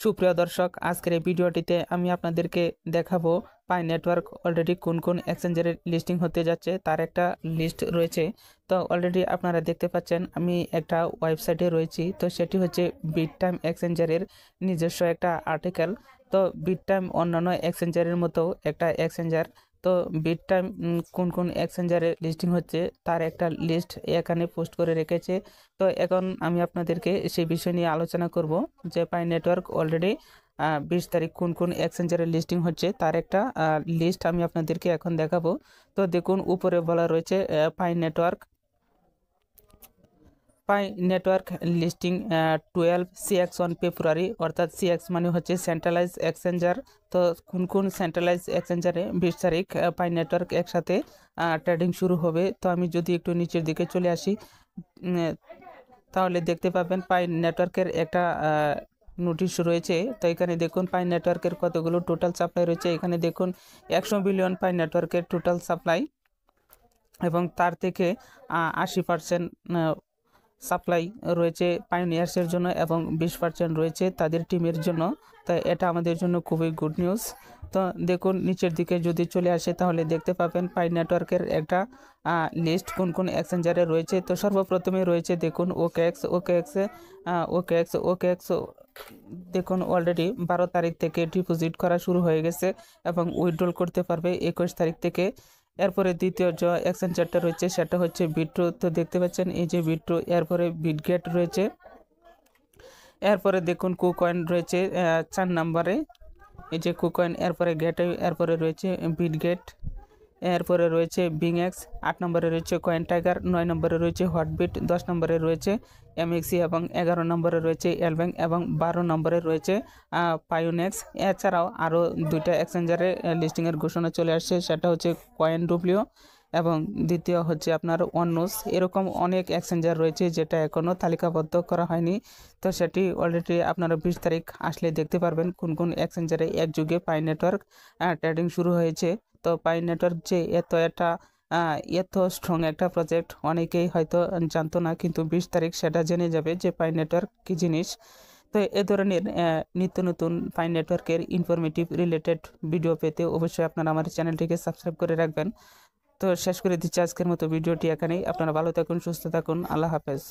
সুপ্রিয় দর্শক, আজকের এই ভিডিওটিতে আমি আপনাদেরকে দেখাবো পাই নেটওয়ার্ক অলরেডি কোন কোন এক্সচেঞ্জের লিস্টিং হতে যাচ্ছে তার একটা লিস্ট রয়েছে। তো অলরেডি আপনারা দেখতে পাচ্ছেন আমি একটা ওয়েবসাইটে রয়েছি। তো সেটি হচ্ছে বিটটাইম এক্সচেঞ্জারের নিজস্ব একটা আর্টিকেল। তো বিটটাইম অন্যান্য এক্সচেঞ্জারের মতো একটা এক্সচেঞ্জার। তো বিটটাইম কোন কোন এক্সচেঞ্জারে লিস্টিং হচ্ছে তার একটা লিস্ট এখানে পোস্ট করে রেখেছে। তো এখন আমি আপনাদেরকে সেই বিষয় নিয়ে আলোচনা করব যে পাই নেটওয়ার্ক অলরেডি 20 তারিখ কোন কোন এক্সচেঞ্জারে লিস্টিং হচ্ছে তার একটা লিস্ট আমি আপনাদেরকে এখন দেখাবো। তো দেখুন উপরে বলা রয়েছে Pi network listing 12 CX on February, অর্থাৎ সিএক্স মানে হচ্ছে সেন্ট্রালাইজ এক্সচেঞ্জার। তো কোন কোন সেন্ট্রালাইজ এক্সচেঞ্জারে 20 তারিখ পাই নেটওয়ার্ক একসাথে ট্রেডিং শুরু হবে। তো আমি যদি একটু নিচের দিকে চলে আসি, তাহলে দেখতে পাবেন পাই নেটওয়ার্কের একটা নোটিশ রয়েছে। তো এখানে দেখুন পাই নেটওয়ার্কের কতগুলো টোটাল সাপ্লাই রয়েছে। এখানে দেখুন 100 বিলিয়ন পাই নেটওয়ার্কের টোটাল সাপ্লাই, এবং তার থেকে 80% সাপ্লাই রয়েছে পাইওনিয়ার্সের জন্য এবং 20% রয়েছে তাদের টিমের জন্য। তাই এটা আমাদের জন্য খুবই গুড নিউজ। তো দেখুন নিচের দিকে যদি চলে আসে তাহলে দেখতে পাবেন পাই নেটওয়ার্কের একটা লিস্ট কোন কোন এক্সচেঞ্জারে রয়েছে। তো সর্বপ্রথমে রয়েছে দেখুন ওকেএক্স। দেখুন অলরেডি 12 তারিখ থেকে ডিপোজিট করা শুরু হয়ে গেছে এবং উইথড্রল করতে পারবে 21 তারিখ থেকে। এরপরে দ্বিতীয় যে এক্সচেঞ্জারটা রয়েছে সেটা হচ্ছে বিট্রো। তো দেখতে পাচ্ছেন এই যে বিট্রো, এরপরে বিটগেট রয়েছে, এরপরে দেখুন কুকয়েন রয়েছে 4 নম্বরে, এই যে কুকয়েন, এরপরে গেটওয়ে, এরপরে রয়েছে বিটগেট, এরপরে রয়েছে বিংএক্স, 8 নম্বরে রয়েছে কয়েন টাইগার, 9 নম্বরে রয়েছে হটবিট, 10 নম্বরে রয়েছে এমএক্সি এবং 11 নম্বরে রয়েছে এলব্যাঙ্ক এবং 12 নম্বরে রয়েছে পায়োনেক্স। এছাড়াও আরও দুইটা এক্সচেঞ্জারে লিস্টিংয়ের ঘোষণা চলে আসছে, সেটা হচ্ছে কয়েন ডব্লিউ এবং দ্বিতীয় হচ্ছে আপনার ওয়ানোস। এরকম অনেক এক্সচেঞ্জার রয়েছে যেটা এখনও তালিকাবদ্ধ করা হয়নি। তো সেটি অলরেডি আপনারা 20 তারিখ আসলে দেখতে পারবেন কোন কোন এক্সচেঞ্জারে একযুগে পাই নেটওয়ার্ক ট্রেডিং শুরু হয়েছে। তো পাই নেটওয়ার্ক যে এত স্ট্রং একটা প্রজেক্ট অনেকেই হয়তো জানতো না, কিন্তু 20 তারিখ সেটা জেনে যাবে যে পাই নেটওয়ার্ক কী জিনিস। তো এ ধরনের নিত্য নতুন পাই নেটওয়ার্কের ইনফরমেটিভ রিলেটেড ভিডিও পেতে অবশ্যই আপনারা আমার চ্যানেলটিকে সাবস্ক্রাইব করে রাখবেন। তো শেষ করে দিচ্ছি আজকের মতো ভিডিওটি এখানেই। আপনারা ভালো থাকুন, সুস্থ থাকুন, আল্লাহ হাফেজ।